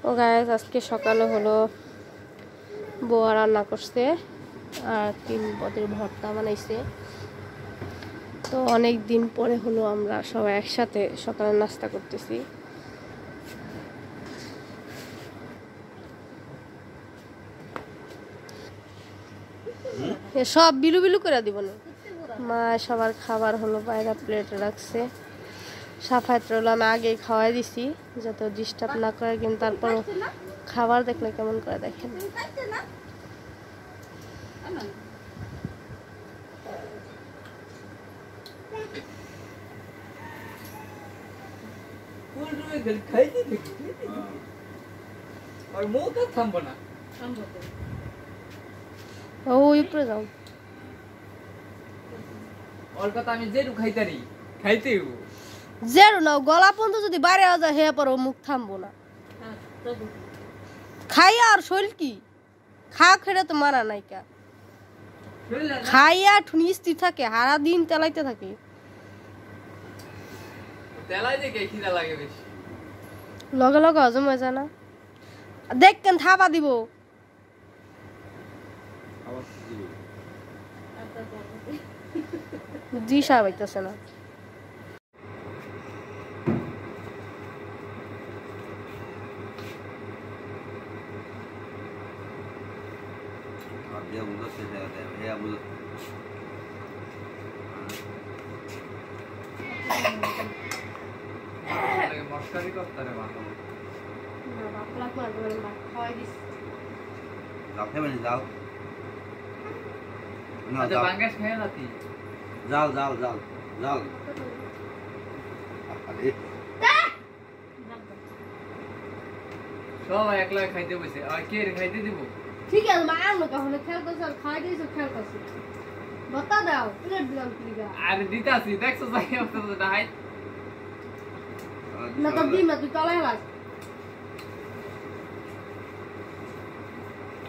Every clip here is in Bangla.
ও গাইস আজকে সকালে হলো বোয়া রান্না করছে আর 3 পদের ভর্তা বানাইছে। তো অনেক দিন পরে হলো আমরা সবাই একসাথে সকালে নাস্তা করতেছি। সব বিলু বিলু করে দিব না। মা সবার খাবার হলো বাইরে প্লেটে রাখছে। সাফায়াত হলো আমি আগেই খাওয়াই দিছি যাতে ডিস্টার্ব না করে, কিন্তু তারপর খাবার দেখলে কেমন করে দেখেন। ওই উপরে যাও। জেরো নাও গলা পর্যন্ত যদি বাইরে যায় হে পর মুখ থামবো না। খাই আর শরীর কি খা খেড়ে তো মারা নাই কা খাইয়া ঠুনি স্থির থাকে সারা দিন তেলাইতে থাকে। লগে লগে হজম হয়ে যায় না। দেখেন থাবা দিব দিশা পাইতেছে না। জাল জাল জাল জাল সব একলা খাইতে বসে আর কে খাইতে দিব। ঠিক আছে মা আনো তাহলে খেল করছ খাই দিছ খেল করছ বতা দাও প্লেট দিলাম প্লিজ। আরে দিতাছি দেখছো যাই অবস্থা তো হাই না তো দিমা তুই তলায় লাগ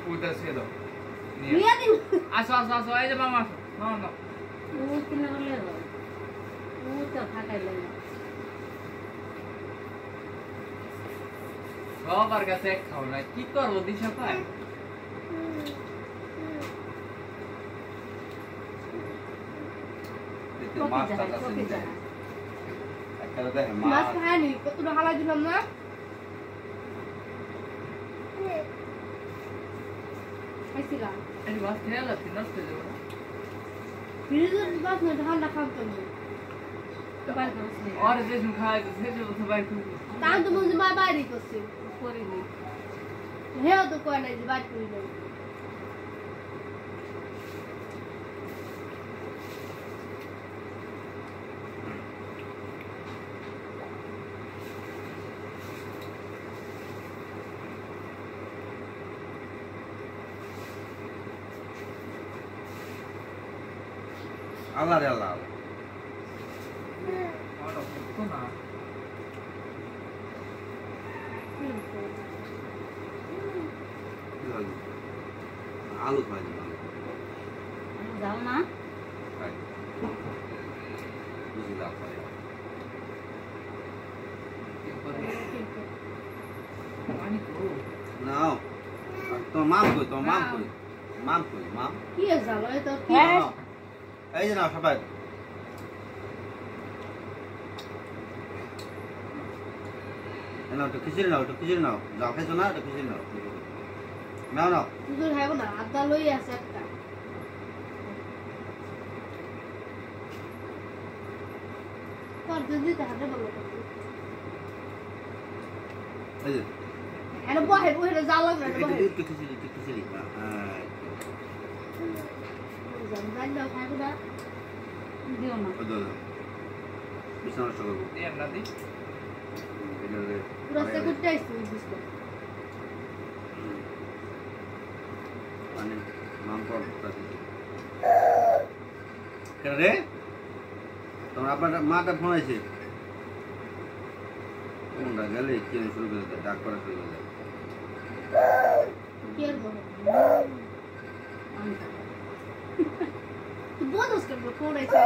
উল্টা ছে দাও নিয়া দিন। আসো আসো আসো এই যে মামা আসো নাও নাও ও কিনা হলে ও তো ফাটাই লাগে সবার কাছে খাও না কি করবো দিশা পাই। মাছ খায়নি কতটা হালাই দিলাম না। খাইছিলাম এই মাছ খেয়ে লাগছে নষ্ট হয়ে যাবে। ফ্রিজের মাছ না ঠান্ডা খাওয়া না और जे खाए तो से जो भाई ता तो मुझे बारी করছে করিনি হে তো কয় না যে বাদ করে দাও। আল্লাহ রে আল্লাহ আলু খাই যাও না নাও তোর মাম কই তোর মাম কই মাম কই মাম কি জানো তো এই যে নাও সবাই নাও তো খিচুড়ি নাও যাও খাইছো না তো খিচুড়ি নাও নাও নাও তুই খাইবো না আদা লই আছে একটা তোর যদি তাহলে বলো এই যে এনে বহে বহে জাল লাগে না বহে একটু খিচুড়ি হ্যাঁ জান দাও খাইবো না দিও না ওই দাও বিছানা সরো এই আমরা দি পুরো সেকুটটা আইছে বুঝছো মানে মাম পড় তাতে কেন রে তোমার আপনার মাটা ফোন আইছে কোনটা গেলে কি শুরু করে দেয় ডাক করা শুরু করে দেয় কি আর বলো তুই বোনস কেন ফোন আইছে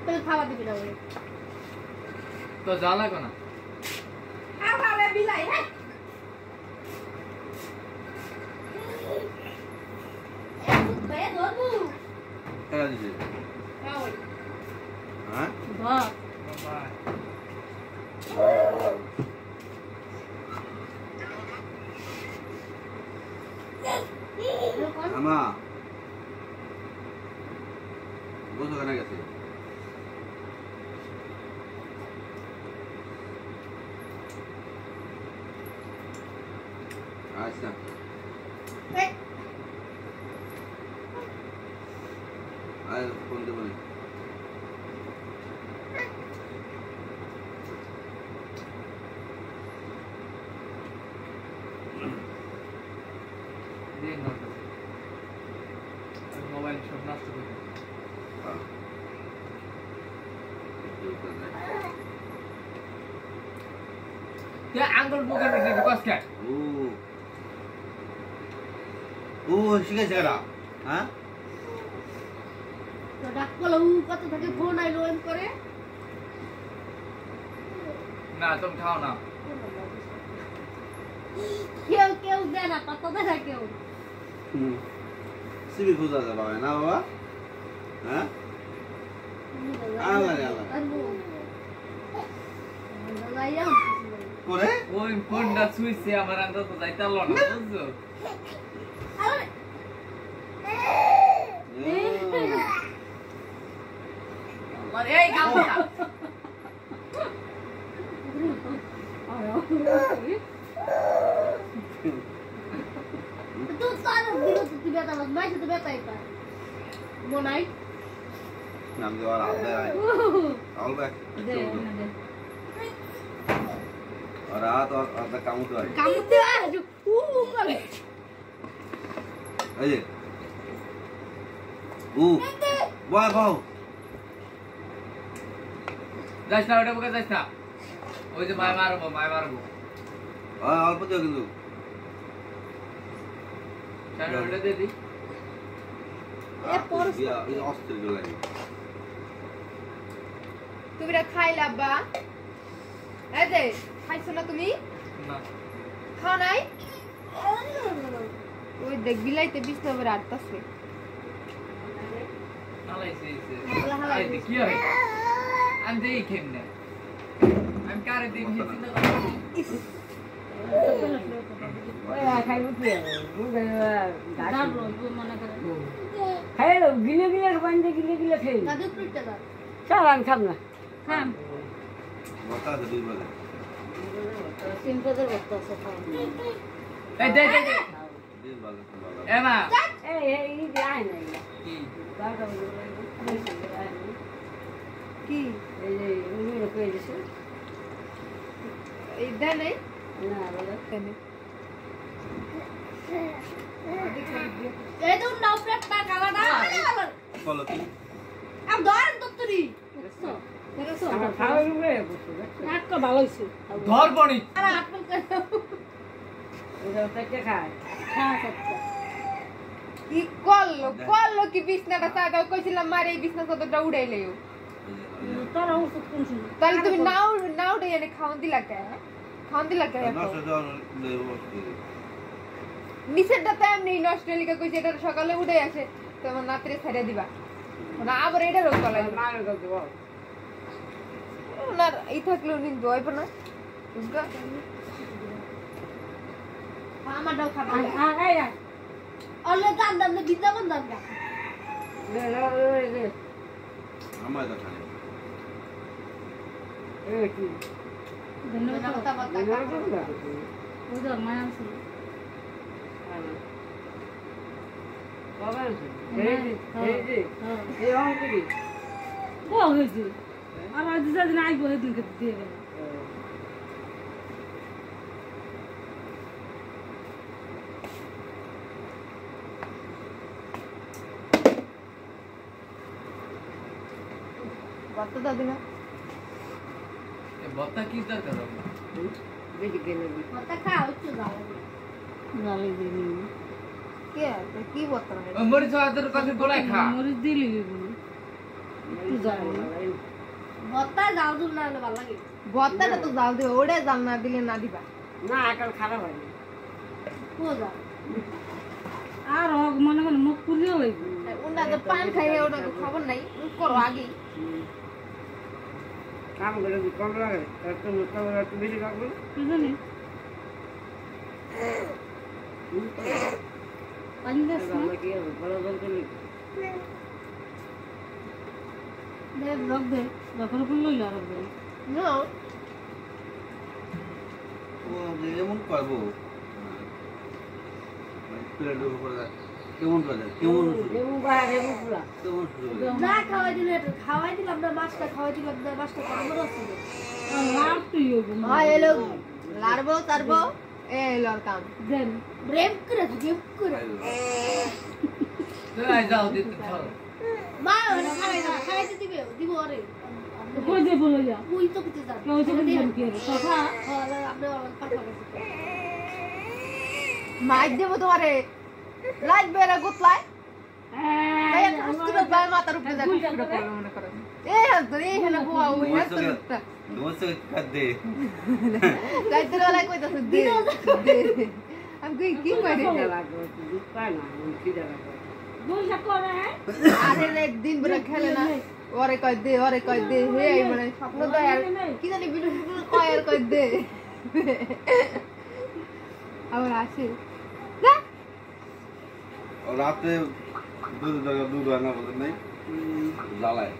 তাহলে খাওয়া দিবি না বলে তো যা লাগো না আরে বিলাই হ্যাঁ ভাই ধরবো কেন দিছে হ্যাঁ বাহ আমা বসো কেন গেছে আচ্ছা আর ফোন দেবো না মোবাইল সব নষ্ট করে আঙ্গুল বুকের ভিতরে কষ্ট ও শিখেছে কেনা হ্যাঁ তো ডাকলো কত থেকে ফোন আইলো এম করে না তুমি খাও না কেউ কেউ দেয় না পাতা দেয় না কেউ সিবি খোঁজা যাবে না বাবা হ্যাঁ আলাদা করে ওই ফোনটা সুইছে আমার আন্দাজ তো যাইতে পারলো না বুঝছো আরে এই গামছা তুই সারা দিন তুই বেটা বাস মাইছে তুই বেটাই পা মনাই নাম দেওয়ার আলাদা আল ব্যাক और रात और आधा काम तो है কামতে আজ করে এই যে বাহ বাহ যাইস না ওটা বুকে যাইস না ওই যে মায় মারবো অল্প দিও কিন্তু চার ওটা দিয়ে দি এ পরস এই অস্থির লাগে তুমি রা খাইলা বা এই যে খাইছো না তুমি না খাও নাই ওই দেখ বিলাইতে বিছনা উপরে আটতাছে হালাইছে এই দেখ কি হয় আমি দেই কেমনে আমি কারে দেই চিন্তা করি ওই খাইব কি বুঝে গাছ মনে করে খাইলো গিলে গিলে বান্ধে গিলে খাই দাদু পিটটা দাও চল আমি খাম না খাম বতা আছে দুই বলে সিম্পলের বস্তা আছে খাও এই দে দিন বলে এমা এই এই যায় না কি দাদা কি এই যে উনি কই দিছে এই দে নাই না বলে তেনে এই তো নাও প্লেটটা কালাটা বলো কি আম ধরেন দত্তরি দেখছো আমার খাওয়া রুমে বসে নাটক ভালো হইছে ধর বনি আর আপেল করে ওটা থেকে খায় হ্যাঁ সত্যি কি করলো কি বিছনাটা চাইদাও কইছিলাম মারে এই বিছনা কতটা উড়াইলেও তোরা ওষুধ কোন শুনি তাহলে তুমি নাও ডে এনে খাওন দিলা কে নষ্ট জন দেব নিচেরটা তো এমনি নষ্ট লিখা কইছে এটা সকালে উঠে আসে তোমার রাত্রে ছেড়ে দিবা না আবার এটা রোজ কলাই মার গো দেব ওনার এই থাকলেও নিন্দু হইব না বুঝবা আমারটাও খাবে এই অলে দাম দাম না দিতে বন্ধ দাম রে আমার তো খালি এই কি ধন্যবাদ কথা বলতা বুঝো মায়া আছে বাবা এই যে এই অঙ্কুরি ও হইছে আমার দিদা দিন আইবো হেদিন কে দিয়ে গেল বাচ্চা দাদি না বত্তা কি দরকার বেশি গেলে কথা খা হচ্ছে যাও নালে দিনি কে কি বত্তা না ওই মরিচ আদর কথা গোলাই খা মরিচ দিলি গুলো তুই যাও ভর্তা যাও দূর না হলে ভালো লাগে ভর্তাটা তো যাও দিবা ওটা জাল না দিলে না দিবা না আকাল খারাপ হয় না। কোজা আর হোক মনে মনে মুখ পুড়িয়ে লাগবে। ওটা তো পান খাইয়ে ওটা তো খবর নাই করো আগে কাম করে দি কম লাগে একটু মুখটা বড় একটু বেশি লাগবে কি জানি পানি দাস না আমরা কি হবে বড় জল করে দে রক দে যখন ফুল লইলা রাখবে নো ও যেমন করবো প্লেটের উপরে কেমন করে কেমন লেবু বাইরে লেবু ফুলা কেমন শুরু না খাওয়াই দিলাম না মাছটা খাওয়াই দিলাম না মাছটা কেমন আছে লাভ তুই হবে হ্যাঁ এলো লারবো তারবো এ লর কাম দেন ব্রেম করে গেম করে তুই যাও দিতে থাও মা খাওয়াইতে দিবে দিব আরে কই দে বলইয়া ওই তো কিছু জান কেউ তো দেন কি হবে কথা আপনি অনেক কথা বলছেন মাইক দেবো তোমারে লাইট বেরা গুতলায় এই কুস্কুরে বাই মাথার উপরে যা কুস্কুরে পড়লো মনে করো এই ধরে এই হলো বুয়া ওই হাতটা দোস্ত কাট দে লাইট লাই কইতাছে দে আমি কই কি করে লাগবে দুধ পায় না কি জায়গা বলছা করে আরে রে দিন ভর খেলে না ওরে কই দে হে এই মানে স্বপ্ন তো আর কি জানি ভিডিও কয় আর কই দে আবার আসে রাতে দুধ হয় না বলেন নাই জ্বালায়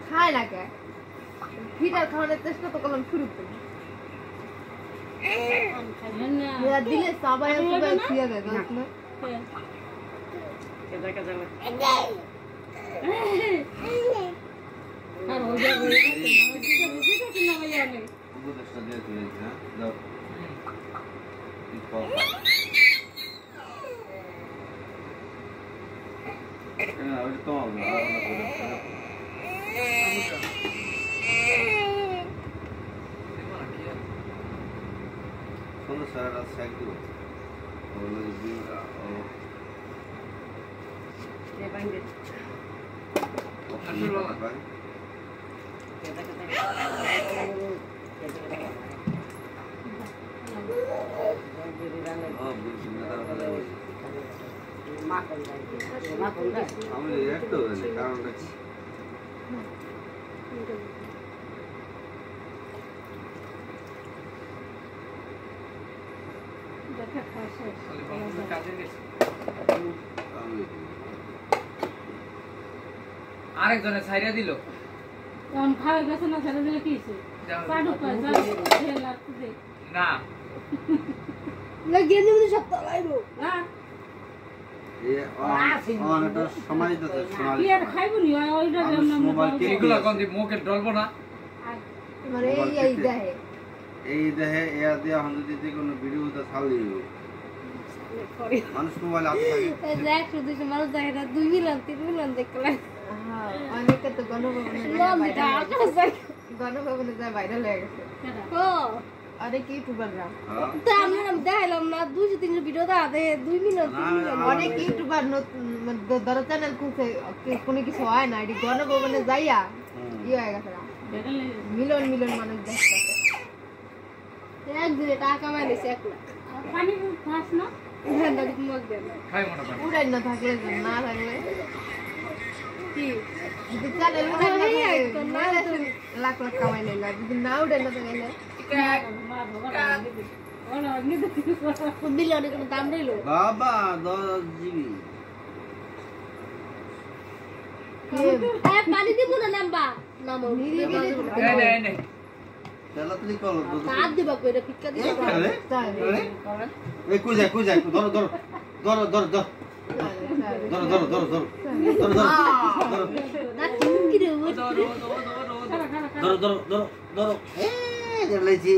খায় না কে ফিটার খাওয়ানোর চেষ্টা তো করলাম শুরু করি দিলে সবাই সবাই খেয়ে দেয় দোস্ত না কেদা কেদা আর ওই যে উপদেশটা দিয়ে দিয়েছি হ্যাঁ দাও ওইটা তোমার সুন্দর স্যার আছে একদম এ বাইন্দে কেদা আমি একটু কারণটা কি কাজে গেছে আমি আরেকজনে ছাইরা দিল কোন খাওয়া গেছে না ছেড়ে দিলে কি হইছে পাড়ু পায় যা খেলা লাগতে না লাগিয়ে দিবি সব তলাইবো না অনেকটা সময় দিতে কি আর খাইবো নি ওইটা এগুলা কোন দি মুখে ডলবো না মানে এই দেহে এই দেহে এয়া দিয়ে এখন যদি কোনো ভিডিওতে ছাড় দিব মানুষ মোবাইল হাতে থাকে দেখ শুধু মানুষ দেখে না 2 মিলিয়ন 3 মিলিয়ন দেখলে হ্যাঁ অনেকে তো গণভবনে যায় ভাইরাল হয়ে গেছে ও অনেক ইউটিউবাররা তা আমি দেখাইলাম না 200-300 ভিডিও দেখাতে 2 মিলিয়ন 3 মিলিয়ন অনেক ইউটিউবার ধরো চ্যানেল খুলছে কোনো কিছু হয় না এটি গণভবনে যাইয়া ইয়ে হয়ে গেছে মিলিয়ন মিলিয়ন মানুষ দেখতেছে একদিনে টাকা কামাই নিছে 1 লাখ পানি খাস না দাদি মগ দেন খাই মনে কর উড়াই না থাকলে না থাকলে কি যদি চ্যানেল উড়াই না থাকলে লাখ লাখ কামাই নিল যদি না উড়াই না থাকলে মিলিয়নের কোনো দাম রইলো বাবা 10 জিবি পানি দিব না নাম্বা নামো এই নে তাড়াতাড়ি কল কাট দিবা কইরা পিক্কা দিবা এই কই যায় ধরো না কি রে ধরো এই লেজি